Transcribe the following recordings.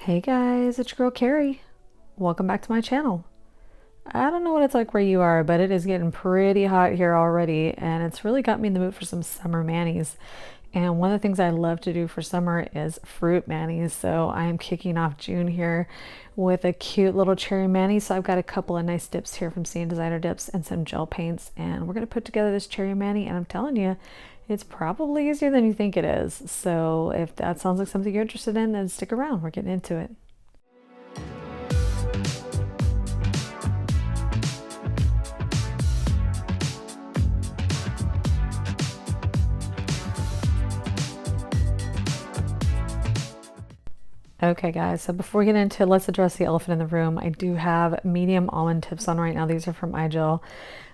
Hey guys, it's your girl Carrie. Welcome back to my channel. I don't know what it's like where you are, but it is getting pretty hot here already, and it's really got me in the mood for some summer manis. And one of the things I love to do for summer is fruit manis. So I am kicking off June here with a cute little cherry mani. So I've got a couple of nice dips here from Seeing Designer Dips and some gel paints, and we're gonna put together this cherry mani. And I'm telling you, it's probably easier than you think it is. So if that sounds like something you're interested in, then stick around. We're getting into it. Okay guys, so before we get into it, let's address the elephant in the room. I do have medium almond tips on right now. These are from iGel.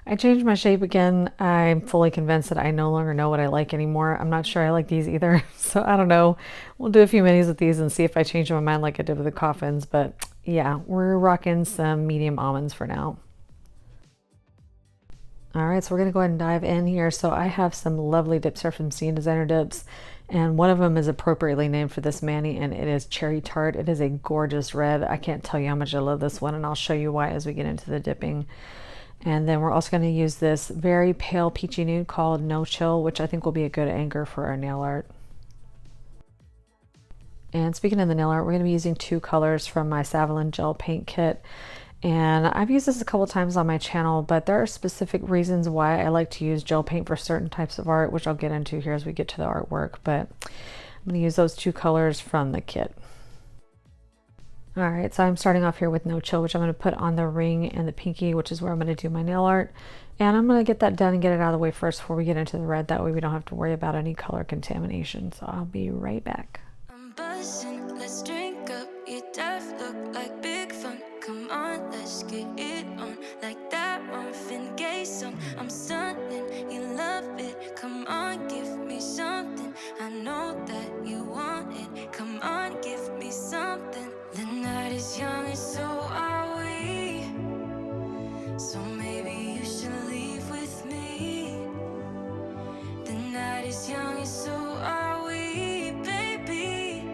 I changed my shape again. I'm fully convinced that I no longer know what I like anymore. I'm not sure I like these either. So I don't know. We'll do a few minis with these and see if I change my mind like I did with the coffins. But yeah, we're rocking some medium almonds for now. All right, so we're gonna go ahead and dive in here. So I have some lovely dips here from Seeing Designer Dips, and one of them is appropriately named for this mani, and it is Cherry Tart. It is a gorgeous red. I can't tell you how much I love this one, and I'll show you why as we get into the dipping. And then we're also going to use this very pale peachy nude called No Chill, which I think will be a good anchor for our nail art. And speaking of the nail art, we're going to be using two colors from my Savlon gel paint kit. And I've used this a couple times on my channel, but there are specific reasons why I like to use gel paint for certain types of art, which I'll get into here as we get to the artwork. But I'm going to use those two colors from the kit. All right, so I'm starting off here with No Chill, which I'm going to put on the ring and the pinky, which is where I'm going to do my nail art. And I'm going to get that done and get it out of the way first before we get into the red. That way we don't have to worry about any color contamination. So I'll be right back. I'm buzzing, let's drink up. Your death look like big fun. Come on, let's get it on. Like that Marvin Gaye song. I'm stunning, you love it. Come on, give me something. I know that you want it. Come on, give me something. The night is young and so are we. So maybe you should leave with me. The night is young and so are we, baby.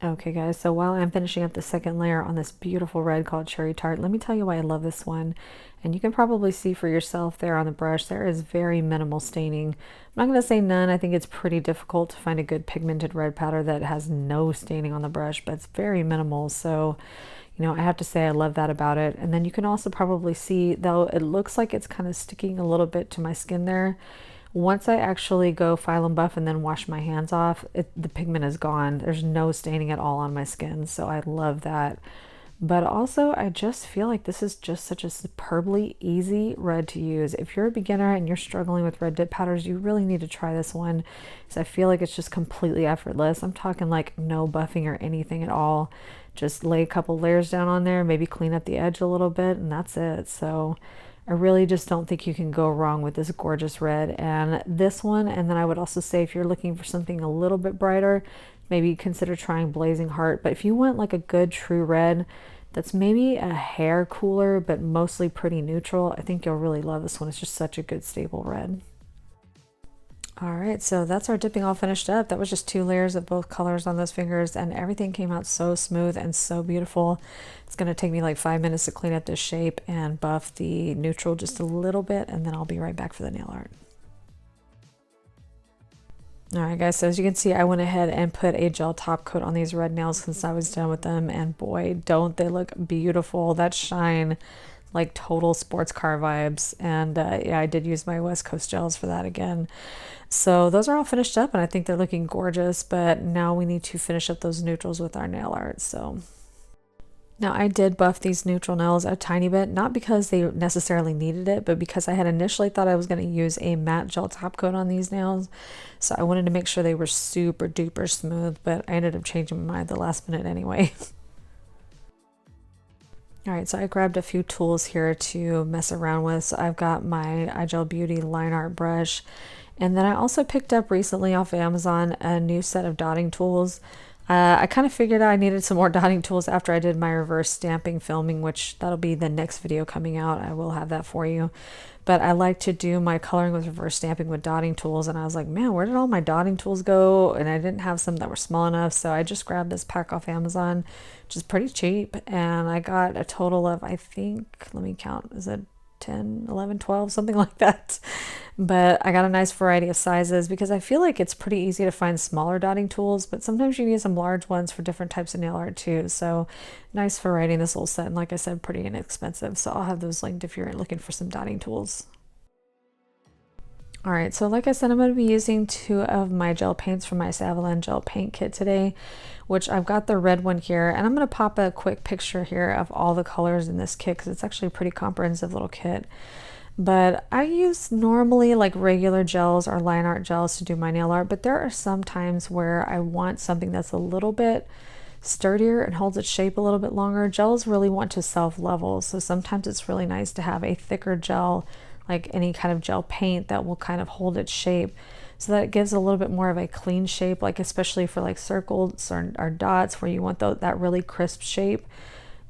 Okay guys, so while I'm finishing up the second layer on this beautiful red called Cherry Tart, let me tell you why I love this one. And you can probably see for yourself there on the brush, there is very minimal staining. I'm not going to say none. I think it's pretty difficult to find a good pigmented red powder that has no staining on the brush, but it's very minimal. So, you know, I have to say I love that about it. And then you can also probably see, though it looks like it's kind of sticking a little bit to my skin there, once I actually go file and buff and then wash my hands off, the pigment is gone. There's no staining at all on my skin, so I love that. But also, I just feel like this is just such a superbly easy red to use. If you're a beginner and you're struggling with red dip powders, you really need to try this one, because I feel like it's just completely effortless. I'm talking like no buffing or anything at all. Just lay a couple layers down on there, maybe clean up the edge a little bit, and that's it. So I really just don't think you can go wrong with this gorgeous red and this one. And then I would also say if you're looking for something a little bit brighter, maybe consider trying Blazing Heart. But if you want like a good true red that's maybe a hair cooler but mostly pretty neutral, I think you'll really love this one. It's just such a good stable red. All right, so that's our dipping all finished up. That was just 2 layers of both colors on those fingers, and everything came out so smooth and so beautiful. It's gonna take me like 5 minutes to clean up this shape and buff the neutral just a little bit, and then I'll be right back for the nail art. All right guys, so as you can see, I went ahead and put a gel top coat on these red nails since I was done with them, and boy, don't they look beautiful. That shine, like total sports car vibes. And yeah, I did use my West Coast gels for that again. So those are all finished up and I think they're looking gorgeous, but now we need to finish up those neutrals with our nail art. So now I did buff these neutral nails a tiny bit, not because they necessarily needed it, but because I had initially thought I was going to use a matte gel top coat on these nails. So I wanted to make sure they were super duper smooth, but I ended up changing my mind the last minute anyway. All right, so I grabbed a few tools here to mess around with. So I've got my iGel Beauty line art brush, and then I also picked up recently off Amazon a new set of dotting tools. I kind of figured I needed some more dotting tools after I did my reverse stamping filming, which that'll be the next video coming out. I will have that for you. But I like to do my coloring with reverse stamping with dotting tools, and I was like, man, where did all my dotting tools go? And I didn't have some that were small enough, so I just grabbed this pack off Amazon, which is pretty cheap, and I got a total of, I think, let me count, is it 10, 11, 12, something like that. But I got a nice variety of sizes because I feel like it's pretty easy to find smaller dotting tools, but sometimes you need some large ones for different types of nail art too. So nice variety in this little set, and like I said, pretty inexpensive. So I'll have those linked if you're looking for some dotting tools. All right, so like I said, I'm going to be using 2 of my gel paints from my Savlon gel paint kit today, which I've got the red one here, and I'm going to pop a quick picture here of all the colors in this kit because it's actually a pretty comprehensive little kit. But I use normally like regular gels or line art gels to do my nail art, but there are some times where I want something that's a little bit sturdier and holds its shape a little bit longer. Gels really want to self-level, so sometimes it's really nice to have a thicker gel, like any kind of gel paint that will kind of hold its shape, so that it gives a little bit more of a clean shape, like especially for like circles or dots where you want that really crisp shape.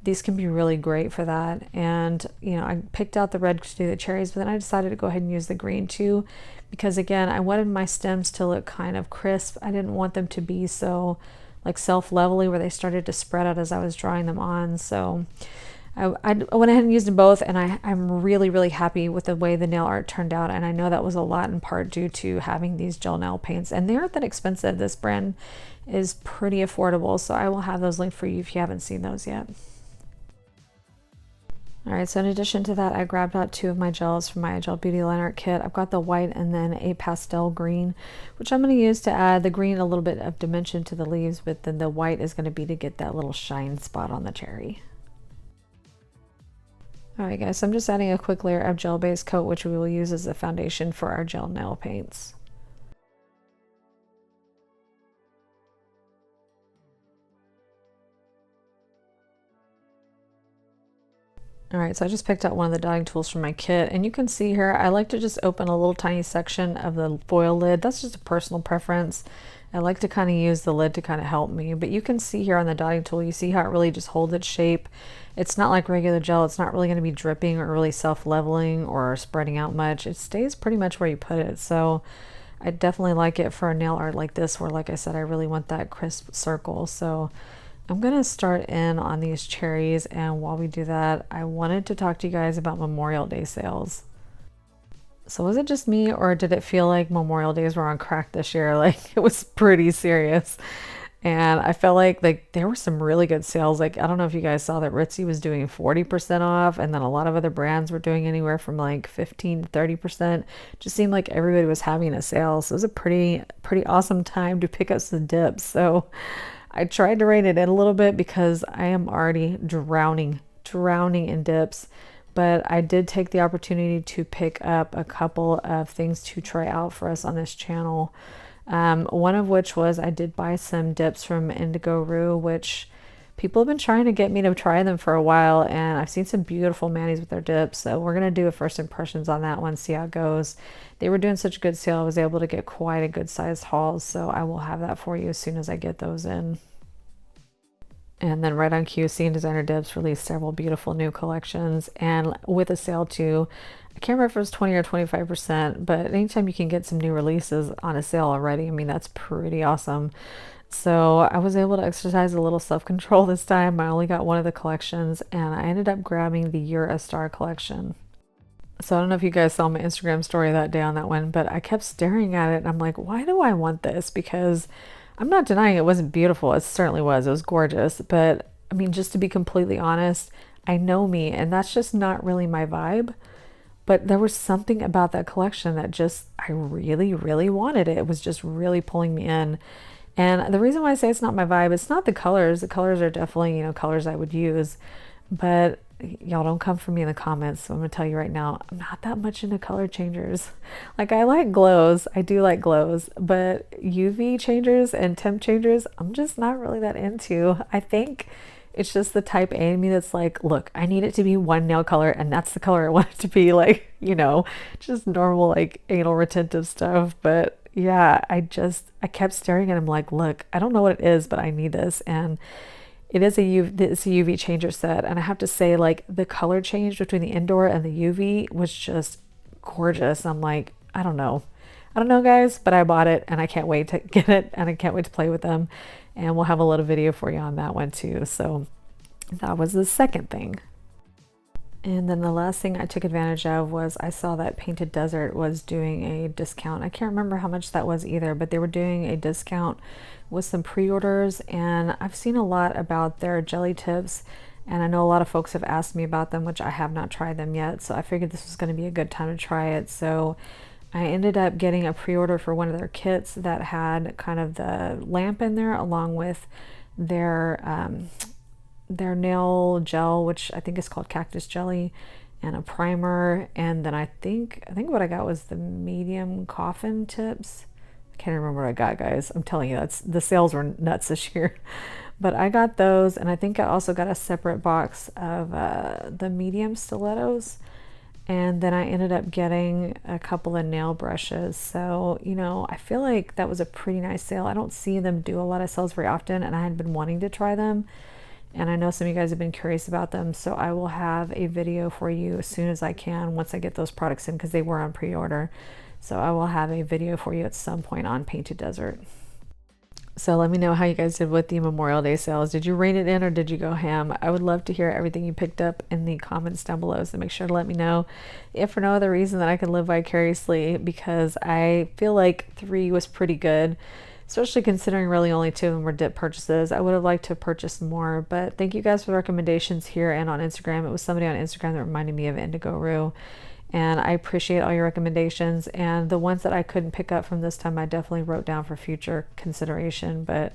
These can be really great for that. And you know, I picked out the red to do the cherries, but then I decided to go ahead and use the green too, because again, I wanted my stems to look kind of crisp. I didn't want them to be so like self-levelly where they started to spread out as I was drawing them on. So I went ahead and used them both, and I'm really, really happy with the way the nail art turned out. And I know that was a lot in part due to having these gel nail paints, and they aren't that expensive. This brand is pretty affordable, so I will have those linked for you if you haven't seen those yet. All right, so in addition to that, I grabbed out 2 of my gels from my Gel Beauty Line Art Kit. I've got the white and then a pastel green, which I'm going to use to add the green a little bit of dimension to the leaves, but then the white is going to be to get that little shine spot on the cherry. All right, guys, so I'm just adding a quick layer of gel-based coat, which we will use as a foundation for our gel nail paints. All right, so I just picked out one of the dotting tools from my kit, and you can see here, I like to just open a little tiny section of the foil lid. That's just a personal preference. I like to kind of use the lid to kind of help me, but you can see here on the dotting tool, you see how it really just holds its shape. It's not like regular gel. It's not really going to be dripping or really self-leveling or spreading out much. It stays pretty much where you put it. So I definitely like it for a nail art like this where, like I said, I really want that crisp circle. So I'm gonna start in on these cherries, and while we do that, I wanted to talk to you guys about Memorial Day sales. So was it just me, or did it feel like Memorial Days were on crack this year? Like it was pretty serious. And I felt like there were some really good sales. Like I don't know if you guys saw that Ritzy was doing 40% off, and then a lot of other brands were doing anywhere from like 15 to 30%. Just seemed like everybody was having a sale. So it was a pretty awesome time to pick up some dips. So I tried to rein it in a little bit because I am already drowning in dips. But I did take the opportunity to pick up a couple of things to try out for us on this channel. One of which was I did buy some dips from Indigo Rue, which people have been trying to get me to try them for a while, and I've seen some beautiful manis with their dips. So we're gonna do a first impressions on that one, see how it goes. They were doing such a good sale, I was able to get quite a good sized haul, so I will have that for you as soon as I get those in. And then right on cue, Scene Designer Dips released several beautiful new collections, and with a sale too. I can't remember if it was 20 or 25%, but anytime you can get some new releases on a sale already, I mean, that's pretty awesome. So I was able to exercise a little self-control this time. I only got one of the collections, and I ended up grabbing the You're a Star collection. So I don't know if you guys saw my Instagram story that day on that one, but I kept staring at it and I'm like, why do I want this? Because I'm not denying it wasn't beautiful. It certainly was. It was gorgeous. But I mean, just to be completely honest, I know me, and that's just not really my vibe. But there was something about that collection that just, I really, really wanted it. It was just really pulling me in. And the reason why I say it's not my vibe, it's not the colors. The colors are definitely, colors I would use. But y'all don't come for me in the comments. So I'm going to tell you right now, I'm not that much into color changers. Like I like glows. I do like glows. But UV changers and temp changers, I'm just not really that into. I think it's just the type A in me that's like, look, I need it to be one nail color and that's the color I want it to be, like, just normal like anal retentive stuff. But yeah, I kept staring at him like, look, I don't know what it is, but I need this. And it's a UV changer set. And I have to say, like, the color change between the indoor and the UV was just gorgeous. I'm like, I don't know. I don't know, guys, but I bought it and I can't wait to get it and I can't wait to play with them. And we'll have a little video for you on that one too. So that was the second thing. And then the last thing I took advantage of was I saw that Painted Desert was doing a discount. I can't remember how much that was either, but they were doing a discount with some pre-orders, and I've seen a lot about their jelly tips, and I know a lot of folks have asked me about them, which I have not tried them yet, so I figured this was going to be a good time to try it. So I ended up getting a pre-order for one of their kits that had kind of the lamp in there along with their nail gel, which I think is called Cactus Jelly, and a primer. And then I think what I got was the medium coffin tips. I can't remember what I got, guys. I'm telling you, the sales were nuts this year. But I got those, and I think I also got a separate box of the medium stilettos. And then I ended up getting a couple of nail brushes. So, I feel like that was a pretty nice sale. I don't see them do a lot of sales very often, and I had been wanting to try them. And I know some of you guys have been curious about them, so I will have a video for you as soon as I can once I get those products in, because they were on pre-order. So I will have a video for you at some point on Painted Desert. So let me know how you guys did with the Memorial Day sales. Did you rein it in or did you go ham? I would love to hear everything you picked up in the comments down below, so make sure to let me know, if for no other reason that I can live vicariously, because I feel like 3 was pretty good, especially considering really only 2 of them were dip purchases. I would have liked to have purchased more, but thank you guys for the recommendations here and on Instagram. It was somebody on Instagram that reminded me of Indigo Rue, and I appreciate all your recommendations. And the ones that I couldn't pick up from this time, I definitely wrote down for future consideration. But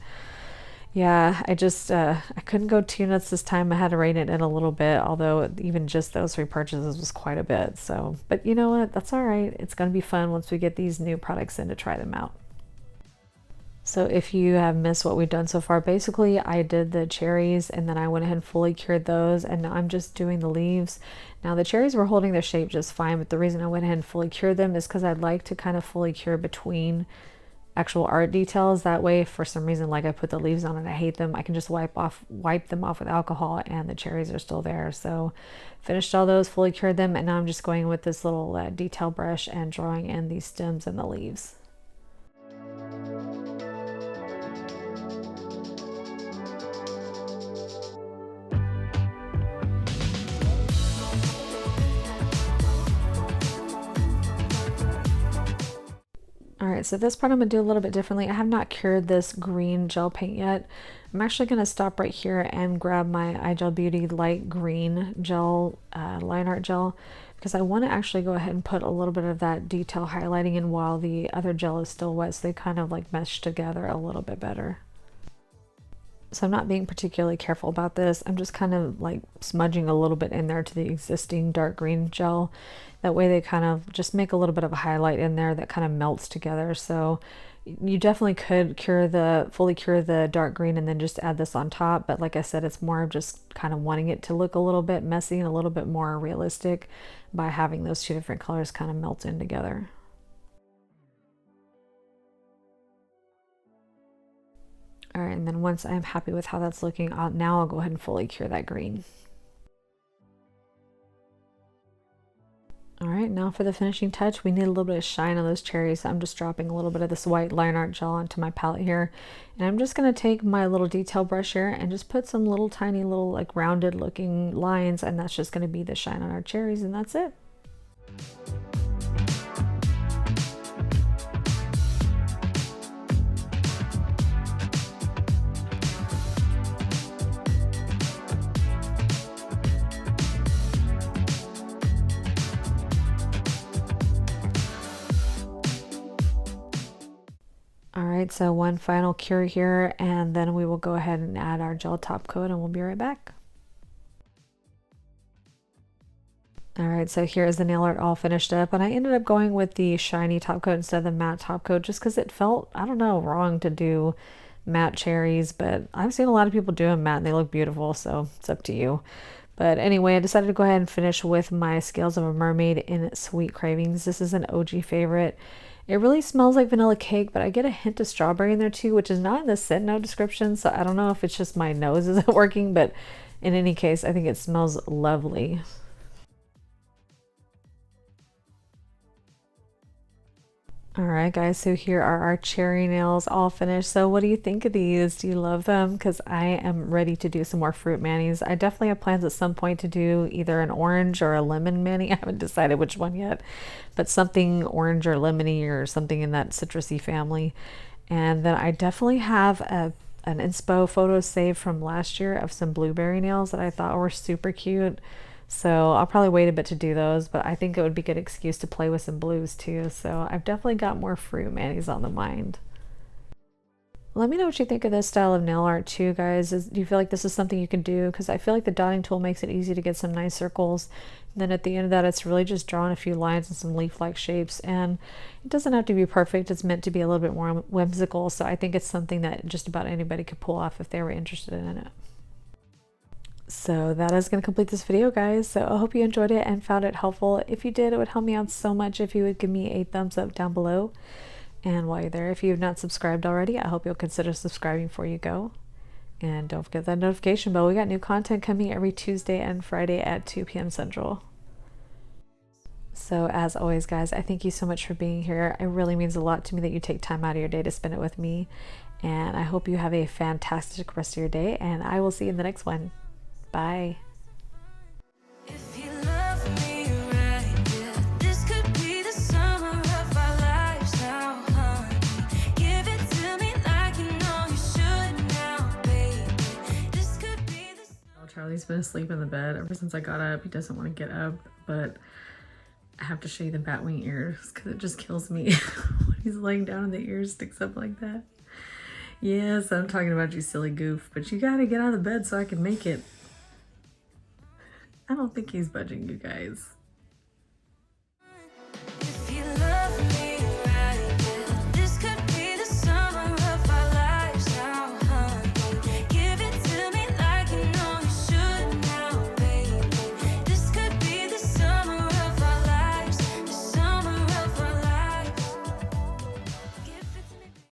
yeah, I couldn't go too nuts this time. I had to rein it in a little bit, although even just those 3 purchases was quite a bit. So, but you know what? That's all right. It's going to be fun once we get these new products in to try them out. So if you have missed what we've done so far, basically I did the cherries and then I went ahead and fully cured those, and now I'm just doing the leaves. Now the cherries were holding their shape just fine, but the reason I went ahead and fully cured them is because I'd like to kind of fully cure between actual art details. That way, if for some reason, like I put the leaves on and I hate them, I can just wipe them off with alcohol and the cherries are still there. So finished all those, fully cured them, and now I'm just going with this little detail brush and drawing in these stems and the leaves. right, so this part I'm gonna do a little bit differently. I have not cured this green gel paint yet. I'm actually gonna stop right here and grab my iGel Beauty light green gel, line art gel, because I want to actually go ahead and put a little bit of that detail highlighting in while the other gel is still wet, so they kind of like mesh together a little bit better. So I'm not being particularly careful about this. I'm just kind of like smudging a little bit in there to the existing dark green gel. That way they kind of just make a little bit of a highlight in there that kind of melts together. So you definitely could fully cure the dark green and then just add this on top. But like I said, it's more of just kind of wanting it to look a little bit messy and a little bit more realistic by having those two different colors kind of melt in together. All right, and then once I'm happy with how that's looking, now I'll go ahead and fully cure that green. All right, now for the finishing touch, we need a little bit of shine on those cherries. So I'm just dropping a little bit of this white line art gel onto my palette here. And I'm just gonna take my little detail brush here and just put some little tiny little like rounded looking lines, and that's just gonna be the shine on our cherries, and that's it. All right, so one final cure here, and then we will go ahead and add our gel top coat, and we'll be right back. All right, so here is the nail art all finished up, and I ended up going with the shiny top coat instead of the matte top coat just because it felt, I don't know, wrong to do matte cherries, but I've seen a lot of people do them matte and they look beautiful, so it's up to you. But anyway, I decided to go ahead and finish with my Scales of a Mermaid in Sweet Cravings. This is an OG favorite. It really smells like vanilla cake, but I get a hint of strawberry in there too, which is not in the scent note description, so I don't know if it's just my nose isn't working, but in any case, I think it smells lovely. All right, guys, so here are our cherry nails all finished. So what do you think of these? Do you love them? Because I am ready to do some more fruit manis. I definitely have plans at some point to do either an orange or a lemon mani. I haven't decided which one yet, but something orange or lemony or something in that citrusy family. And then I definitely have an inspo photo saved from last year of some blueberry nails that I thought were super cute. So I'll probably wait a bit to do those, but I think it would be a good excuse to play with some blues too. So I've definitely got more fruit manis on the mind. Let me know what you think of this style of nail art too, guys. Do you feel like this is something you can do? Because I feel like the dotting tool makes it easy to get some nice circles. And then at the end of that, it's really just drawing a few lines and some leaf-like shapes. And it doesn't have to be perfect. It's meant to be a little bit more whimsical. So I think it's something that just about anybody could pull off if they were interested in it. So that is going to complete this video, guys. So I hope you enjoyed it and found it helpful. If you did, it would help me out so much if you would give me a thumbs up down below. And while you're there, if you have not subscribed already, I hope you'll consider subscribing before you go. And don't forget that notification bell. We got new content coming every Tuesday and Friday at 2 p.m. Central. So as always, guys, I thank you so much for being here. It really means a lot to me that you take time out of your day to spend it with me. And I hope you have a fantastic rest of your day, and I will see you in the next one. Bye. If you love me right, yeah, this could be the summer of our lives now, honey. Give it to me like you know you should now, baby. This could be the Oh, Charlie's been asleep in the bed ever since I got up. He doesn't want to get up, but I have to show you the batwing ears because it just kills me when he's laying down and the ears sticks up like that. Yes, I'm talking about you, silly goof, but you gotta get out of the bed so I can make it. I don't think he's budging, you guys.